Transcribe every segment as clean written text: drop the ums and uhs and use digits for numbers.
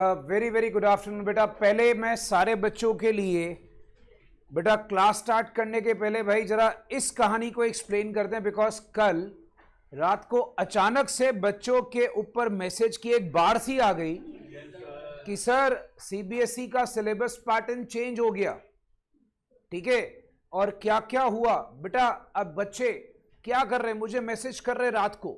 Very very good afternoon बेटा। पहले मैं सारे बच्चों के लिए बेटा क्लास स्टार्ट करने के पहले भाई जरा इस कहानी को एक्सप्लेन करते हैं, बिकॉज कल रात को अचानक से बच्चों के ऊपर मैसेज की एक बाढ़ सी आ गई कि सर सीबीएसई का सिलेबस पैटर्न चेंज हो गया। ठीक है, और क्या क्या हुआ बेटा। अब बच्चे क्या कर रहे हैं, मुझे मैसेज कर रहे हैं रात को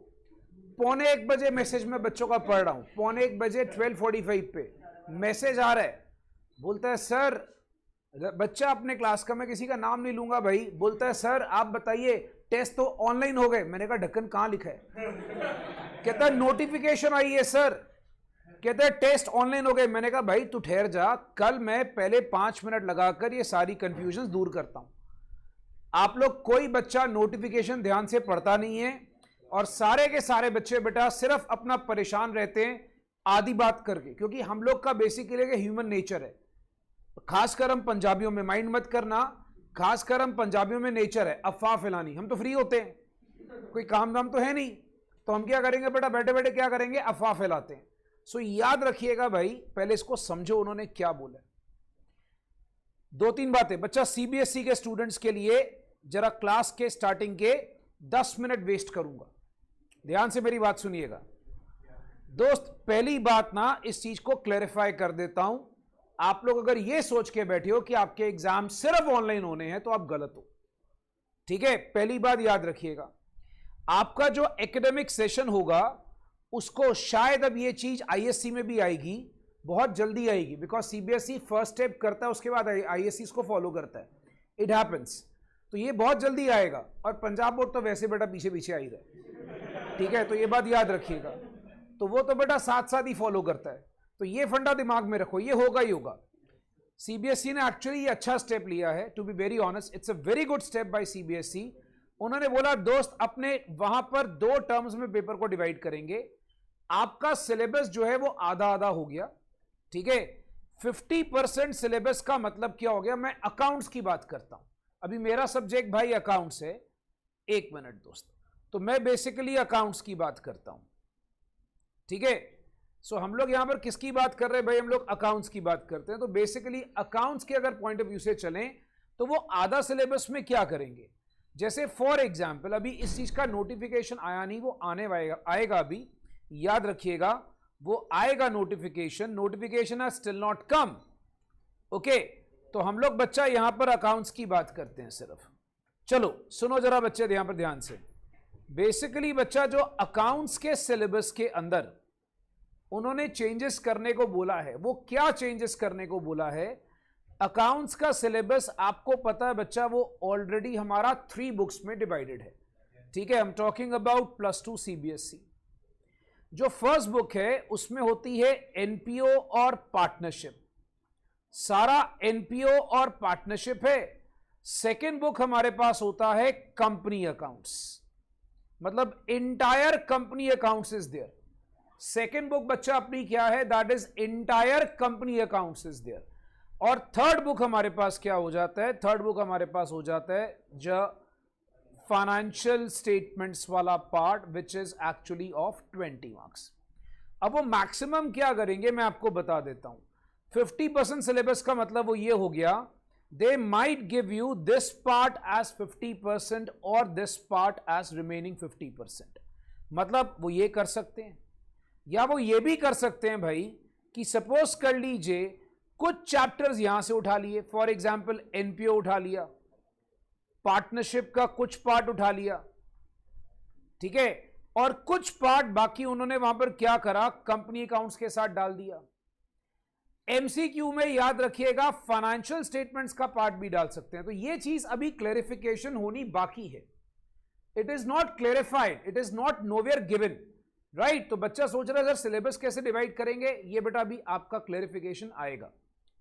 1:45 बजे मैसेज में बच्चों का पढ़ रहा हूं, 1:45 बजे 12:45 पे मैसेज आ रहा है। बोलता है सर, बच्चा अपने क्लास का, मैं किसी का नाम नहीं लूंगा भाई, बोलता है सर आप बताइए टेस्ट तो ऑनलाइन हो गए। मैंने कहा ढक्कन कहां लिखा है? कहता है नोटिफिकेशन आई है सर, कहता है टेस्ट ऑनलाइन हो गए। मैंने कहा भाई तू ठहर जा, कल मैं पहले 5 मिनट लगाकर ये सारी कंफ्यूजन दूर करता हूं। आप लोग कोई बच्चा नोटिफिकेशन ध्यान से पढ़ता नहीं है और सारे के सारे बच्चे बेटा सिर्फ अपना परेशान रहते हैं आधी बात करके, क्योंकि हम लोग का बेसिकली ह्यूमन नेचर है, खासकर हम पंजाबियों में, माइंड मत करना, खासकर हम पंजाबियों में नेचर है अफवाह फैलानी। हम तो फ्री होते हैं, कोई काम धाम तो है नहीं, तो हम क्या करेंगे बेटा, बैठे बैठे क्या करेंगे, अफवाह फैलाते हैं। सो याद रखिएगा भाई, पहले इसको समझो उन्होंने क्या बोला। 2-3 बातें बच्चा सीबीएसई के स्टूडेंट्स के लिए जरा क्लास के स्टार्टिंग के 10 मिनट वेस्ट करूंगा, ध्यान से मेरी बात सुनिएगा दोस्त। पहली बात ना इस चीज को क्लैरिफाई कर देता हूं, आप लोग अगर यह सोच के बैठे हो कि आपके एग्जाम सिर्फ ऑनलाइन होने हैं तो आप गलत हो। ठीक है, पहली बात याद रखिएगा, आपका जो एकेडमिक सेशन होगा उसको शायद अब ये चीज आईएससी में भी आएगी, बहुत जल्दी आएगी, बिकॉज सीबीएसई फर्स्ट स्टेप करता है, उसके बाद आईएससी इसको फॉलो करता है, इट हैपेंस। तो ये बहुत जल्दी आएगा, और पंजाब बोर्ड तो वैसे बेटा पीछे पीछे आ ही रहा है। ठीक है, तो ये बात याद रखिएगा, तो वो तो बेटा साथ साथ ही फॉलो करता है, तो ये फंडा दिमाग में रखो, ये होगा ही होगा। सीबीएसई ने एक्चुअली ये अच्छा स्टेप लिया है, to be very honest it's a very good step by CBSE. उन्होंने बोला दोस्त अपने वहां पर 2 टर्म्स में पेपर को डिवाइड करेंगे, आपका सिलेबस जो है वो आधा आधा हो गया। ठीक है, 50% सिलेबस का मतलब क्या हो गया, मैं अकाउंट्स की बात करता हूं, अभी मेरा सब्जेक्ट भाई अकाउंट्स है। 1 मिनट दोस्त, तो मैं बेसिकली अकाउंट्स की बात करता हूं। ठीक है, सो हम लोग यहां पर किसकी बात कर रहे हैं भाई, हम लोग अकाउंट्स की बात करते हैं। तो बेसिकली अकाउंट्स के अगर पॉइंट ऑफ व्यू से चलें तो वो आधा सिलेबस में क्या करेंगे, जैसे फॉर एग्जाम्पल अभी इस चीज का नोटिफिकेशन आया नहीं, वो आने आएगा अभी, याद रखिएगा वो आएगा notification, notification has still not come. Okay, तो हम लोग बच्चा यहां पर अकाउंट्स की बात करते हैं सिर्फ। चलो सुनो जरा बच्चे यहां पर ध्यान से, बेसिकली बच्चा जो अकाउंट्स के सिलेबस के अंदर उन्होंने चेंजेस करने को बोला है, वो क्या चेंजेस करने को बोला है। अकाउंट्स का सिलेबस आपको पता है बच्चा, वो ऑलरेडी हमारा 3 बुक्स में डिवाइडेड है। ठीक है, I am talking about +2 CBSE. जो फर्स्ट बुक है उसमें होती है एनपीओ और पार्टनरशिप, सारा एनपीओ और पार्टनरशिप है। सेकेंड बुक हमारे पास होता है कंपनी अकाउंट्स, मतलब entire company accounts is there. Second book बच्चा अपनी क्या है, that is entire company accounts is there. और थर्ड बुक हमारे पास क्या हो जाता है, थर्ड बुक हमारे पास हो जाता है जो फाइनेंशियल स्टेटमेंट्स वाला part, which is actually of 20 marks. अब वो मैक्सिमम क्या करेंगे मैं आपको बता देता हूं। 50% सिलेबस का मतलब वो ये हो गया, they might give you this part as 50% और दिस पार्ट एज रिमेनिंग 50%। मतलब वो ये कर सकते हैं, या वो ये भी कर सकते हैं भाई कि सपोज कर लीजिए कुछ चैप्टर्स यहां से उठा लिए, फॉर एग्जाम्पल एनपीओ उठा लिया, पार्टनरशिप का कुछ पार्ट उठा लिया, ठीक है, और कुछ पार्ट बाकी उन्होंने वहां पर क्या करा, कंपनी अकाउंट्स के साथ डाल दिया। एमसीक्यू में याद रखिएगा फाइनेंशियल स्टेटमेंट्स का पार्ट भी डाल सकते हैं। तो ये चीज अभी क्लेरिफिकेशन होनी बाकी है, it is not clarified, it is not nowhere given, right. तो बच्चा सोच रहा है सर सिलेबस कैसे डिवाइड करेंगे, ये बेटा अभी आपका क्लेरिफिकेशन आएगा,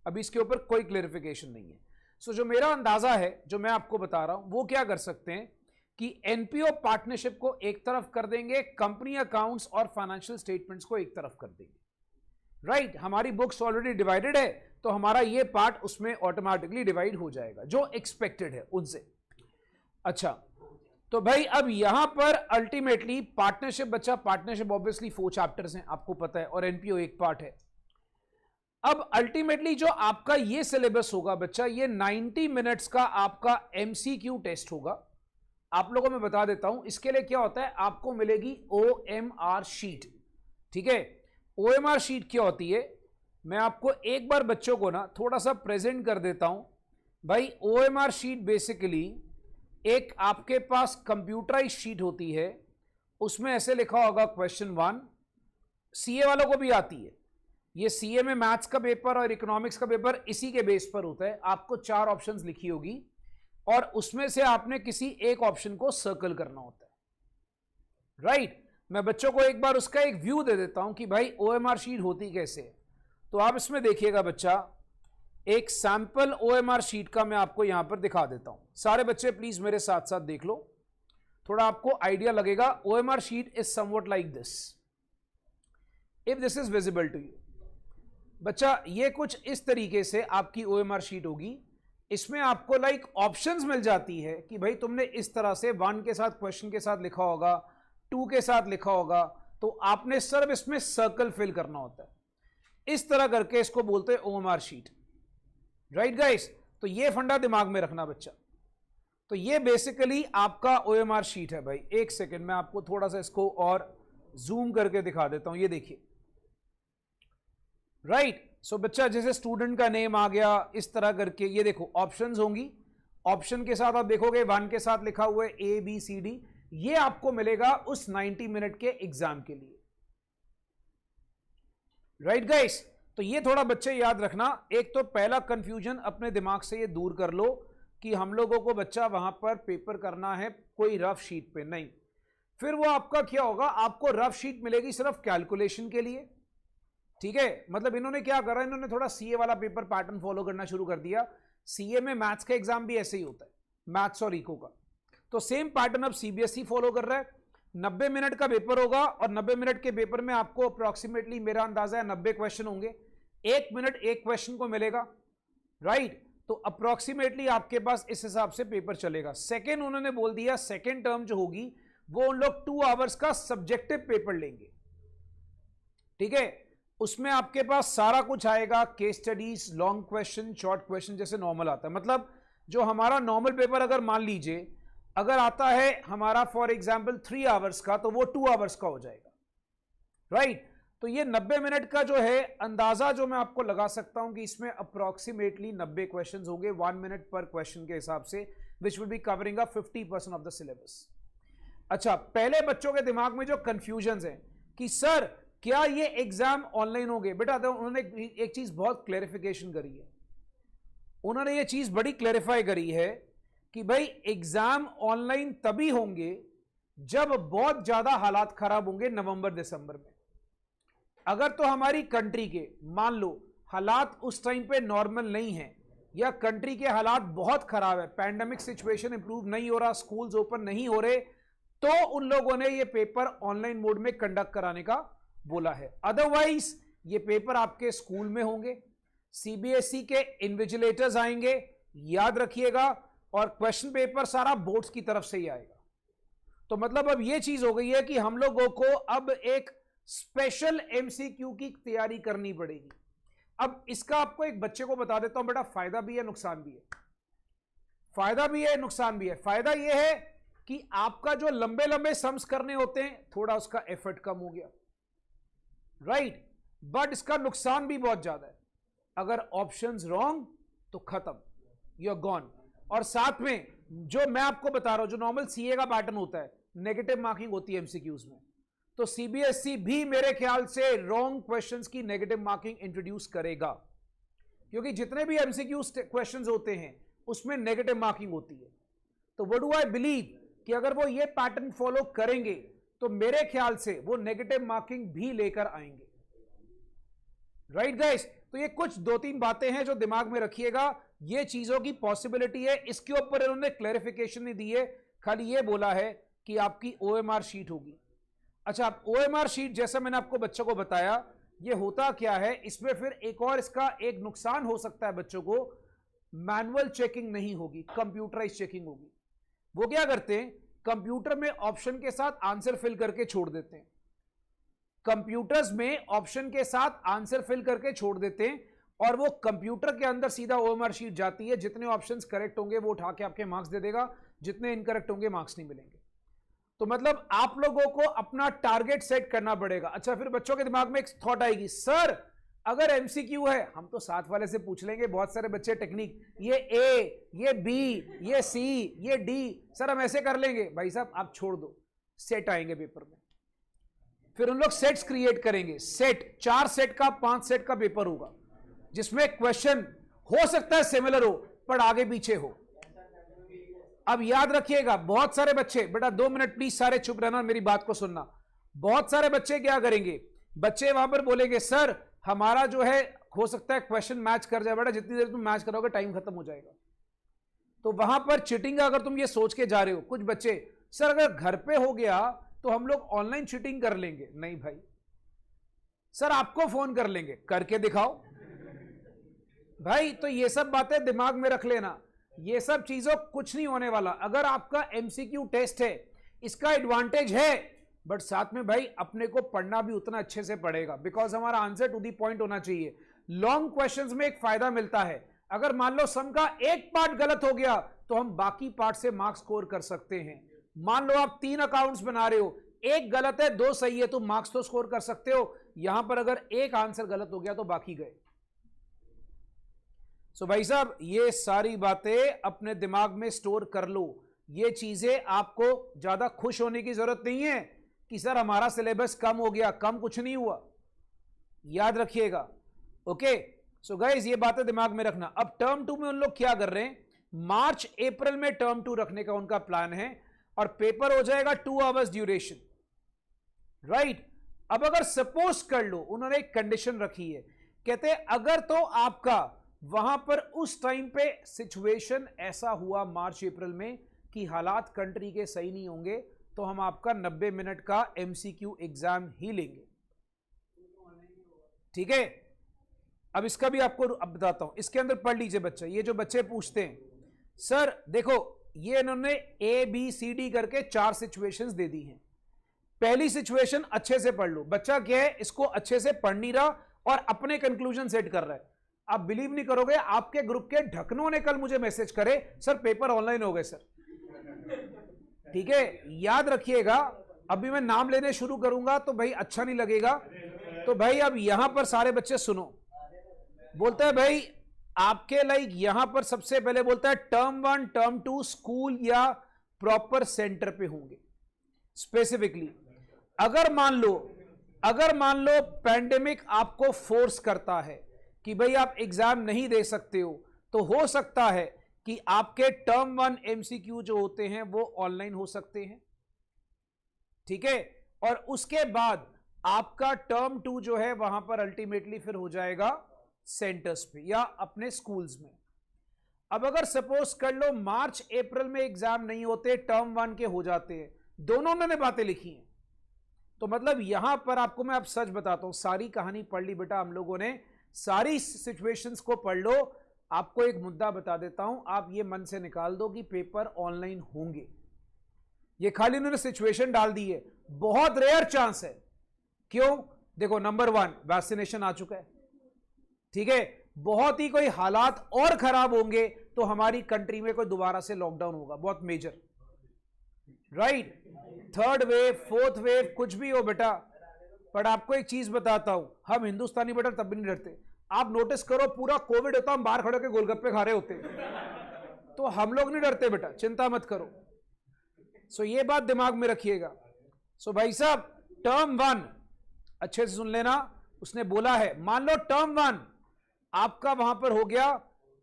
अभी इसके ऊपर कोई क्लेरिफिकेशन नहीं है। सो जो मेरा अंदाजा है, जो मैं आपको बता रहा हूं, वो क्या कर सकते हैं कि एनपीओ पार्टनरशिप को एक तरफ कर देंगे, कंपनी अकाउंट्स और फाइनेंशियल स्टेटमेंट्स को एक तरफ कर देंगे, राइट। हमारी बुक्स ऑलरेडी डिवाइडेड है, तो हमारा ये पार्ट उसमें ऑटोमेटिकली डिवाइड हो जाएगा, जो एक्सपेक्टेड है उनसे। अच्छा, तो भाई अब यहां पर अल्टीमेटली पार्टनरशिप, बच्चा पार्टनरशिप ऑब्वियसली 4 चैप्टर्स हैं आपको पता है, और एनपीओ एक पार्ट है। अब अल्टीमेटली जो आपका ये सिलेबस होगा बच्चा, ये 90 मिनट्स का आपका एमसीक्यू टेस्ट होगा। आप लोगों में बता देता हूं इसके लिए क्या होता है, आपको मिलेगी OMR शीट। ठीक है, OMR शीट क्या होती है, मैं आपको एक बार बच्चों को ना थोड़ा सा प्रेजेंट कर देता हूं भाई। OMR शीट बेसिकली एक आपके पास कंप्यूटराइज शीट होती है, उसमें ऐसे लिखा होगा क्वेश्चन 1, सीए वालों को भी आती है ये। सीए में मैथ्स का पेपर और इकोनॉमिक्स का पेपर इसी के बेस पर होता है। आपको 4 ऑप्शंस लिखी होगी और उसमें से आपने किसी एक ऑप्शन को सर्कल करना होता है, राइट। मैं बच्चों को एक बार उसका एक व्यू दे देता हूं कि भाई OMR शीट होती कैसे। तो आप इसमें देखिएगा बच्चा, एक सैंपल OMR शीट का मैं आपको यहां पर दिखा देता हूं। सारे बच्चे प्लीज मेरे साथ साथ देख लो, थोड़ा आपको आइडिया लगेगा। OMR sheet is somewhat like this, if this is visible to you. बच्चा ये कुछ इस तरीके से आपकी OMR शीट होगी। इसमें आपको लाइक ऑप्शंस मिल जाती है कि भाई तुमने इस तरह से 1 के साथ क्वेश्चन के साथ लिखा होगा, 2 के साथ लिखा होगा, तो आपने सिर्फ इसमें सर्कल फिल करना होता है। इस तरह करके इसको बोलते हैं OMR शीट, राइट गाइस। तो ये फंडा दिमाग में रखना बच्चा। तो ये बेसिकली आपका OMR शीट है भाई। एक सेकेंड मैं आपको थोड़ा सा इसको और जूम करके दिखा देता हूं, ये देखिए, राइट। सो बच्चा जैसे स्टूडेंट का नेम आ गया, इस तरह करके ये देखो ऑप्शंस होंगी। ऑप्शन के साथ आप देखोगे 1 के साथ लिखा हुआ है ABCD, ये आपको मिलेगा उस 90 मिनट के एग्जाम के लिए, राइट गाइस। तो ये थोड़ा बच्चे याद रखना। एक तो पहला कंफ्यूजन अपने दिमाग से ये दूर कर लो कि हम लोगों को बच्चा वहां पर पेपर करना है कोई रफ शीट पे नहीं। फिर वो आपका क्या होगा, आपको रफ शीट मिलेगी सिर्फ कैलकुलेशन के लिए। ठीक है, मतलब इन्होंने क्या करा, इन्होंने थोड़ा सीए वाला पेपर पैटर्न फॉलो करना शुरू कर दिया। सीए में मैथ्स का एग्जाम भी ऐसे ही होता है, मैथ्स और इको का। तो सेम पैटर्न अब सीबीएसई फॉलो कर रहा है। 90 मिनट का पेपर होगा और 90 मिनट के पेपर में आपको अप्रोक्सीमेटली मेरा अंदाजा है 90 क्वेश्चन होंगे। 1 मिनट एक क्वेश्चन को मिलेगा, राइट। तो अप्रोक्सीमेटली आपके पास इस हिसाब से पेपर चलेगा। सेकेंड उन्होंने बोल दिया, सेकेंड टर्म जो होगी वो उन लोग 2 आवर्स का सब्जेक्टिव पेपर लेंगे। ठीक है, उसमें आपके पास सारा कुछ आएगा, case studies, long question, short question, जैसे नॉर्मल आता है। मतलब जो हमारा नॉर्मल पेपर अगर मान लीजिए अगर आता है हमारा फॉर एग्जांपल 3 आवर्स का, तो वो 2 आवर्स का हो जाएगा, राइट। तो ये 90 मिनट का जो है अंदाजा जो मैं आपको लगा सकता हूं कि इसमें अप्रोक्सीमेटली 90 क्वेश्चंस होंगे 1 मिनट पर क्वेश्चन के हिसाब से, which will be covering a 50% of the syllabus. अच्छा, पहले बच्चों के दिमाग में जो कंफ्यूजन है कि सर क्या ये एग्जाम ऑनलाइन होंगे, बेटा तो उन्होंने एक चीज बहुत क्लैरिफिकेशन करी है। उन्होंने ये चीज बड़ी क्लैरिफाई करी है कि भाई एग्जाम ऑनलाइन तभी होंगे जब बहुत ज्यादा हालात खराब होंगे नवंबर दिसंबर में। अगर तो हमारी कंट्री के मान लो हालात उस टाइम पे नॉर्मल नहीं है, या कंट्री के हालात बहुत खराब है, पैंडेमिक सिचुएशन इंप्रूव नहीं हो रहा, स्कूल्स ओपन नहीं हो रहे, तो उन लोगों ने ये पेपर ऑनलाइन मोड में कंडक्ट कराने का बोला है। अदरवाइज ये पेपर आपके स्कूल में होंगे, सीबीएसई के इन्विजिलेटर्स आएंगे, याद रखिएगा, और क्वेश्चन पेपर सारा बोर्ड्स की तरफ से ही आएगा। तो मतलब अब ये चीज हो गई है कि हम लोगों को अब एक स्पेशल एमसीक्यू की तैयारी करनी पड़ेगी। अब इसका आपको एक बच्चे को बता देता हूं बेटा, फायदा भी है नुकसान भी है। फायदा भी है नुकसान भी है। फायदा यह है कि आपका जो लंबे लंबे सम्स करने होते हैं थोड़ा उसका एफर्ट कम हो गया, राइट। बट इसका नुकसान भी बहुत ज्यादा है। अगर ऑप्शंस रॉन्ग तो खत्म, यू आर गॉन। और साथ में जो मैं आपको बता रहा हूं, जो नॉर्मल सीए का पैटर्न होता है, नेगेटिव मार्किंग होती है एमसीक्यूज में, तो सीबीएसई भी मेरे ख्याल से रॉन्ग क्वेश्चंस की नेगेटिव मार्किंग इंट्रोड्यूस करेगा, क्योंकि जितने भी एमसीक्यू क्वेश्चंस होते हैं उसमें नेगेटिव मार्किंग होती है। तो व्हाट डू आई बिलीव कि अगर वो ये पैटर्न फॉलो करेंगे तो मेरे ख्याल से वो नेगेटिव मार्किंग भी लेकर आएंगे, राइट गाइस। तो ये कुछ 2-3 बातें हैं जो दिमाग में रखिएगा, ये चीजों की पॉसिबिलिटी है। इसके ऊपर इन्होंने क्लैरिफिकेशन नहीं दी है, खाली ये बोला है कि आपकी ओएमआर शीट होगी। अच्छा, ओएमआर शीट जैसा मैंने आपको बच्चों को बताया, ये होता क्या है, इसमें फिर एक और इसका एक नुकसान हो सकता है बच्चों को, मैनुअल चेकिंग नहीं होगी, कंप्यूटराइज चेकिंग होगी। वो क्या करते हैं, कंप्यूटर में ऑप्शन के साथ आंसर फिल करके छोड़ देते हैं। कंप्यूटर्स में ऑप्शन के साथ आंसर फिल करके छोड़ देते हैं और वो कंप्यूटर के अंदर सीधा ओएमआर शीट जाती है। जितने ऑप्शंस करेक्ट होंगे वो उठा के आपके मार्क्स दे देगा, जितने इनकरेक्ट होंगे मार्क्स नहीं मिलेंगे। तो मतलब आप लोगों को अपना टारगेट सेट करना पड़ेगा। अच्छा, फिर बच्चों के दिमाग में एक थॉट आएगी, सर अगर एमसीक्यू है हम तो साथ वाले से पूछ लेंगे। बहुत सारे बच्चे टेक्निक, ये ए, ये बी, ये सी, ये डी, सर हम ऐसे कर लेंगे। भाई साहब आप छोड़ दो, सेट आएंगे पेपर में, फिर उन लोग सेट्स क्रिएट करेंगे। सेट 4 सेट का 5 सेट का पेपर होगा जिसमें क्वेश्चन हो सकता है सिमिलर हो पर आगे पीछे हो। अब याद रखिएगा, बहुत सारे बच्चे, बेटा 2 मिनट प्लीज सारे चुप रहना, मेरी बात को सुनना। बहुत सारे बच्चे क्या करेंगे, बच्चे वहां पर बोलेंगे सर हमारा जो है हो सकता है क्वेश्चन मैच कर जाए। बेटा जितनी देर तुम मैच करोगे टाइम खत्म हो जाएगा। तो वहां पर चीटिंग का अगर तुम ये सोच के जा रहे हो, कुछ बच्चे सर अगर घर पे हो गया तो हम लोग ऑनलाइन चीटिंग कर लेंगे। नहीं भाई, सर आपको फोन कर लेंगे, करके दिखाओ भाई। तो ये सब बातें दिमाग में रख लेना, ये सब चीजों कुछ नहीं होने वाला। अगर आपका एमसीक्यू टेस्ट है, इसका एडवांटेज है, बट साथ में भाई अपने को पढ़ना भी उतना अच्छे से पड़ेगा, बिकॉज हमारा आंसर टू दी पॉइंट होना चाहिए। लॉन्ग क्वेश्चंस में एक फायदा मिलता है, अगर मान लो सम का एक पार्ट गलत हो गया तो हम बाकी पार्ट से मार्क्स स्कोर कर सकते हैं। मान लो आप 3 अकाउंट्स बना रहे हो, एक गलत है 2 सही है, तो मार्क्स तो स्कोर कर सकते हो। यहां पर अगर एक आंसर गलत हो गया तो बाकी गए। सो भाई साहब ये सारी बातें अपने दिमाग में स्टोर कर लो। ये चीजें आपको ज्यादा खुश होने की जरूरत नहीं है कि सर हमारा सिलेबस कम हो गया, कम कुछ नहीं हुआ, याद रखिएगा। ओके, सो गाइस ये बातें दिमाग में रखना। अब टर्म 2 में उन लोग क्या कर रहे हैं, मार्च अप्रैल में टर्म 2 रखने का उनका प्लान है और पेपर हो जाएगा 2 आवर्स ड्यूरेशन, राइट। अब अगर सपोज कर लो, उन्होंने एक कंडीशन रखी है, कहते हैं अगर तो आपका वहां पर उस टाइम पे सिचुएशन ऐसा हुआ मार्च अप्रैल में कि हालात कंट्री के सही नहीं होंगे, तो हम आपका 90 मिनट का एमसीक्यू एग्जाम ही लेंगे, ठीक है। अब इसका भी आपको अब बताता हूं, इसके अंदर पढ़ लीजिए बच्चा। ये जो बच्चे पूछते हैं सर देखो ये इन्होंने ए बी सी डी करके 4 सिचुएशंस दे दी हैं। पहली सिचुएशन अच्छे से पढ़ लो। बच्चा क्या है, इसको अच्छे से पढ़ नहीं रहा और अपने कंक्लूजन सेट कर रहा है। आप बिलीव नहीं करोगे, आपके ग्रुप के ढकनों ने कल मुझे मैसेज करे सर पेपर ऑनलाइन हो गए सर, ठीक है। याद रखिएगा, अभी मैं नाम लेने शुरू करूंगा तो भाई अच्छा नहीं लगेगा। तो भाई अब यहां पर सारे बच्चे सुनो, बोलता है भाई आपके लाइक यहां पर सबसे पहले बोलता है टर्म 1 टर्म 2 स्कूल या प्रॉपर सेंटर पे होंगे। स्पेसिफिकली अगर मान लो पैंडेमिक आपको फोर्स करता है कि भाई आप एग्जाम नहीं दे सकते हो, तो हो सकता है कि आपके टर्म 1 एमसीक्यू जो होते हैं वो ऑनलाइन हो सकते हैं, ठीक है। और उसके बाद आपका टर्म 2 जो है वहां पर अल्टीमेटली फिर हो जाएगा सेंटर्स पे या अपने स्कूल्स में। अब अगर सपोज कर लो मार्च अप्रैल में एग्जाम नहीं होते, टर्म 1 के हो जाते हैं, दोनों ने बातें लिखी हैं। तो मतलब यहां पर आपको मैं अब सच बताता हूं, सारी कहानी पढ़ ली बेटा हम लोगों ने, सारी सिचुएशंस को पढ़ लो। आपको एक मुद्दा बता देता हूं, आप ये मन से निकाल दो कि पेपर ऑनलाइन होंगे। ये खाली उन्होंने सिचुएशन डाल दी है, बहुत रेयर चांस है। क्यों? देखो नंबर 1 वैक्सीनेशन आ चुका है, ठीक है। बहुत ही कोई हालात और खराब होंगे तो हमारी कंट्री में कोई दोबारा से लॉकडाउन होगा, बहुत major, right. 3rd wave 4th wave कुछ भी हो बेटा, पर आपको एक चीज बताता हूं, हम हिंदुस्तानी बेटा तब भी नहीं डरते। आप नोटिस करो पूरा कोविड होता हम बाहर खड़े होकर गोलगप्पे खा रहे होते, तो हम लोग नहीं डरते बेटा, चिंता मत करो। सो ये बात दिमाग में रखिएगा। सो भाई साहब टर्म 1 अच्छे से सुन लेना, उसने बोला है मान लो टर्म 1 आपका वहां पर हो गया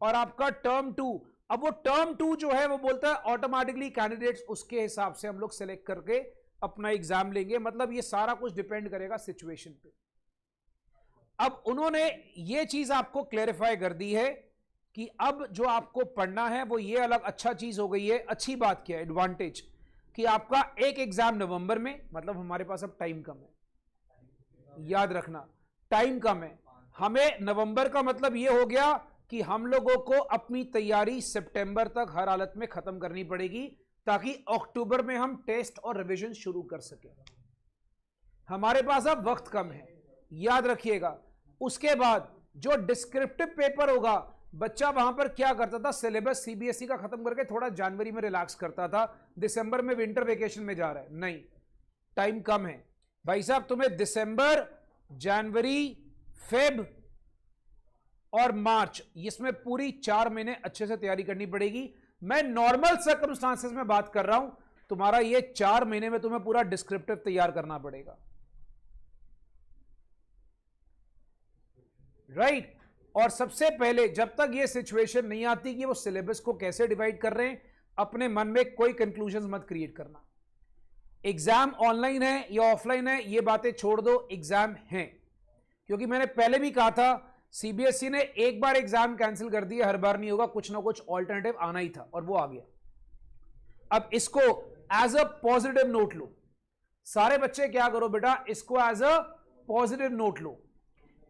और आपका टर्म 2, अब वो टर्म 2 जो है वो बोलता है ऑटोमेटिकली कैंडिडेट्स उसके हिसाब से हम लोग सेलेक्ट करके अपना एग्जाम लेंगे। मतलब ये सारा कुछ डिपेंड करेगा सिचुएशन पे। अब उन्होंने ये चीज आपको क्लेरिफाई कर दी है कि अब जो आपको पढ़ना है वो ये अलग अच्छा चीज हो गई है। अच्छी बात क्या है, एडवांटेज, कि आपका एक एग्जाम नवंबर में, मतलब हमारे पास अब टाइम कम है, याद रखना टाइम कम है। हमें नवंबर का मतलब ये हो गया कि हम लोगों को अपनी तैयारी सितंबर तक हर हालत में खत्म करनी पड़ेगी ताकि अक्टूबर में हम टेस्ट और रिवीजन शुरू कर सके। हमारे पास अब वक्त कम है, याद रखिएगा। उसके बाद जो डिस्क्रिप्टिव पेपर होगा, बच्चा वहां पर क्या करता था, सिलेबस सीबीएसई का खत्म करके थोड़ा जनवरी में रिलैक्स करता था, दिसंबर में विंटर वेकेशन में जा रहा है, नहीं, टाइम कम है भाई साहब। तुम्हें दिसंबर, जनवरी, फेब और मार्च, इसमें पूरी 4 महीने अच्छे से तैयारी करनी पड़ेगी। मैं नॉर्मल सर्कमस्टांसेस में बात कर रहा हूं, तुम्हारा ये 4 महीने में तुम्हें पूरा डिस्क्रिप्टिव तैयार करना पड़ेगा, राइट। और सबसे पहले जब तक ये सिचुएशन नहीं आती कि वो सिलेबस को कैसे डिवाइड कर रहे हैं, अपने मन में कोई कंक्लूजन मत क्रिएट करना। एग्जाम ऑनलाइन है या ऑफलाइन है ये बातें छोड़ दो, एग्जाम है। क्योंकि मैंने पहले भी कहा था, सीबीएसई ने एक बार एग्जाम कैंसिल कर दिया, हर बार नहीं होगा, कुछ ना कुछ ऑल्टरनेटिव आना ही था और वो आ गया। अब इसको एज अ पॉजिटिव नोट लो, सारे बच्चे क्या करो बेटा, इसको एज अ पॉजिटिव नोट लो।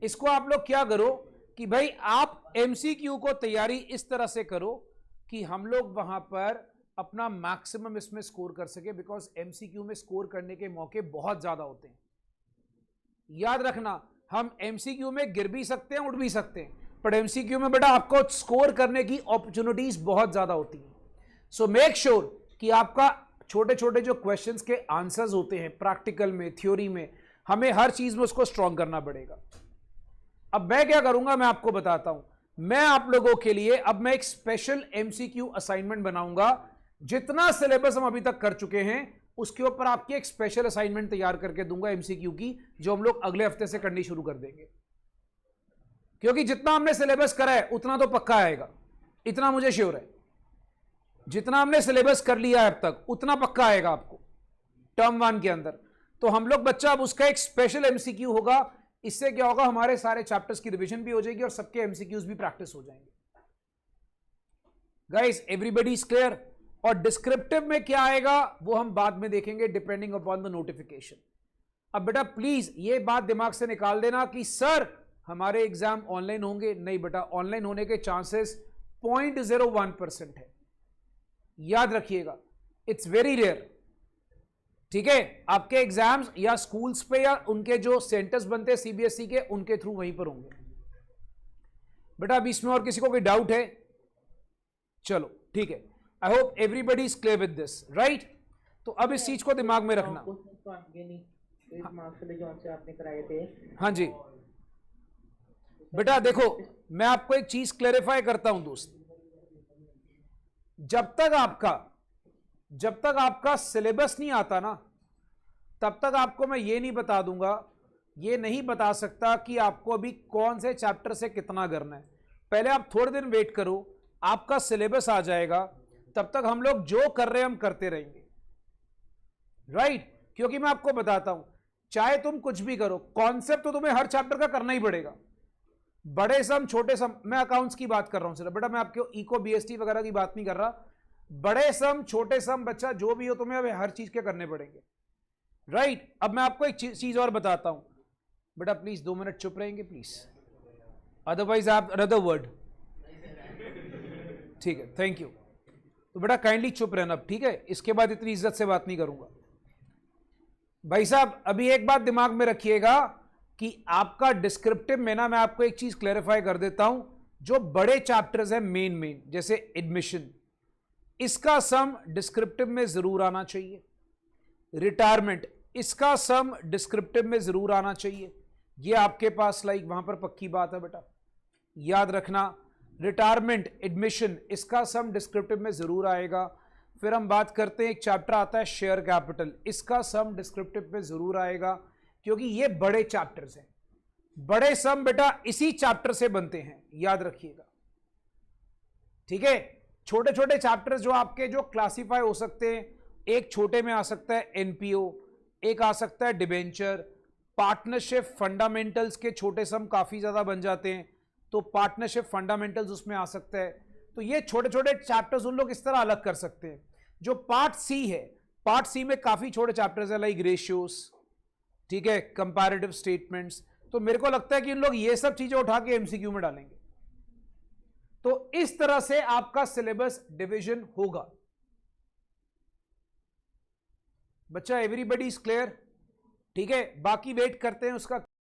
इसको आप लोग क्या करो कि भाई आप एमसीक्यू को तैयारी इस तरह से करो कि हम लोग वहां पर अपना मैक्सिमम इसमें स्कोर कर सके, बिकॉज एमसीक्यू में स्कोर करने के मौके बहुत ज्यादा होते हैं। याद रखना, हम एमसीक्यू में गिर भी सकते हैं, उड़ भी सकते हैं, पर एमसीक्यू में बेटा आपको स्कोर करने की अपॉर्चुनिटीज बहुत ज्यादा होती हैं। सो मेक श्योर कि आपका छोटे छोटे जो क्वेश्चंस के आंसर्स होते हैं प्रैक्टिकल में, थ्योरी में, हमें हर चीज में उसको स्ट्रॉन्ग करना पड़ेगा। अब मैं क्या करूंगा, मैं आपको बताता हूं। मैं आप लोगों के लिए अब मैं एक स्पेशल एमसीक्यू असाइनमेंट बनाऊंगा। जितना सिलेबस हम अभी तक कर चुके हैं उसके ऊपर आपकी एक स्पेशल असाइनमेंट तैयार करके दूंगा एमसीक्यू की, जो हम लोग अगले हफ्ते से करनी शुरू कर देंगे। क्योंकि जितना हमने सिलेबस करा है उतना तो पक्का आएगा, इतना मुझे श्योर है। जितना हमने सिलेबस कर लिया है अब तक उतना पक्का आएगा आपको टर्म 1 के अंदर। तो हम लोग बच्चा अब उसका एक स्पेशल एमसीक्यू होगा। इससे क्या होगा, हमारे सारे चैप्टर्स की रिवीजन भी हो जाएगी और सबके एमसीक्यूज भी प्रैक्टिस हो जाएंगे। Guys everybody is clear. और डिस्क्रिप्टिव में क्या आएगा वो हम बाद में देखेंगे, डिपेंडिंग अपॉन द नोटिफिकेशन। अब बेटा प्लीज ये बात दिमाग से निकाल देना कि सर हमारे एग्जाम ऑनलाइन होंगे, नहीं बेटा, ऑनलाइन होने के चांसेस 0.01% है, याद रखिएगा, इट्स वेरी रेयर। ठीक है, आपके एग्जाम्स या स्कूल्स पे या उनके जो सेंटर्स बनते हैं सीबीएसई के, उनके थ्रू वहीं पर होंगे। बेटा अभी इसमें और किसी को कोई डाउट है? चलो ठीक है, I hope everybody is clear with this, right. तो अब इस चीज को दिमाग में रखना। हाँ जी बेटा देखो, मैं आपको एक चीज क्लैरिफाई करता हूं दोस्त, जब तक आपका सिलेबस नहीं आता ना, तब तक आपको मैं ये नहीं बता दूंगा, ये नहीं बता सकता कि आपको अभी कौन से चैप्टर से कितना करना है। पहले आप थोड़े दिन वेट करो, आपका सिलेबस आ जाएगा, तब तक हम लोग जो कर रहे हैं हम करते रहेंगे, राइट। क्योंकि मैं आपको बताता हूं, चाहे तुम कुछ भी करो, कॉन्सेप्ट तो तुम्हें हर चैप्टर का करना ही पड़ेगा। बड़े सम, छोटे सम, मैं अकाउंट्स की बात कर रहा हूं सिर्फ बेटा, मैं आपको इको बीएसटी वगैरह की बात नहीं कर रहा। बड़े सम, छोटे सम, बच्चा जो भी हो, तुम्हें अब हर चीज के करने पड़ेंगे, राइट। अब मैं आपको एक चीज और बताता हूं बेटा, प्लीज 2 मिनट चुप रहेंगे प्लीज, अदरवाइज आप अनदर वर्ड, ठीक है, थैंक यू। तो बेटा काइंडली चुप रहना, ठीक है, इसके बाद इतनी इज्जत से बात नहीं करूंगा। भाई साहब अभी एक बात दिमाग में रखिएगा कि आपका डिस्क्रिप्टिव में ना, मैं आपको एक चीज क्लैरिफाई कर देता हूं, जो बड़े चैप्टर्स हैं मेन जैसे एडमिशन, इसका सम डिस्क्रिप्टिव में जरूर आना चाहिए। रिटायरमेंट, इसका सम डिस्क्रिप्टिव में जरूर आना चाहिए। ये आपके पास लाइक वहां पर पक्की बात है बेटा, याद रखना। रिटायरमेंट, एडमिशन, इसका सम डिस्क्रिप्टिव में जरूर आएगा। फिर हम बात करते हैं, एक चैप्टर आता है शेयर कैपिटल, इसका सम डिस्क्रिप्टिव में जरूर आएगा, क्योंकि ये बड़े चैप्टर्स हैं। बड़े सम बेटा इसी चैप्टर से बनते हैं, याद रखिएगा, ठीक है। छोटे छोटे चैप्टर्स जो आपके जो क्लासिफाई हो सकते हैं, एक छोटे में आ सकता है एनपीओ, एक आ सकता है डिबेंचर, पार्टनरशिप फंडामेंटल्स के छोटे सम काफी ज्यादा बन जाते हैं, तो पार्टनरशिप फंडामेंटल्स उसमें आ सकता है। तो ये छोटे छोटे चैप्टर्स उन लोग इस तरह अलग कर सकते हैं। जो पार्ट सी है, पार्ट सी में काफी छोटे चैप्टर्स है, लाइक रेशियोज, ठीक है, कंपैरेटिव स्टेटमेंट्स। तो मेरे को लगता है कि इन लोग ये सब चीजें उठा के एमसीक्यू में डालेंगे। तो इस तरह से आपका सिलेबस डिवीजन होगा। बच्चा एवरीबडी इज क्लियर? ठीक है, बाकी वेट करते हैं उसका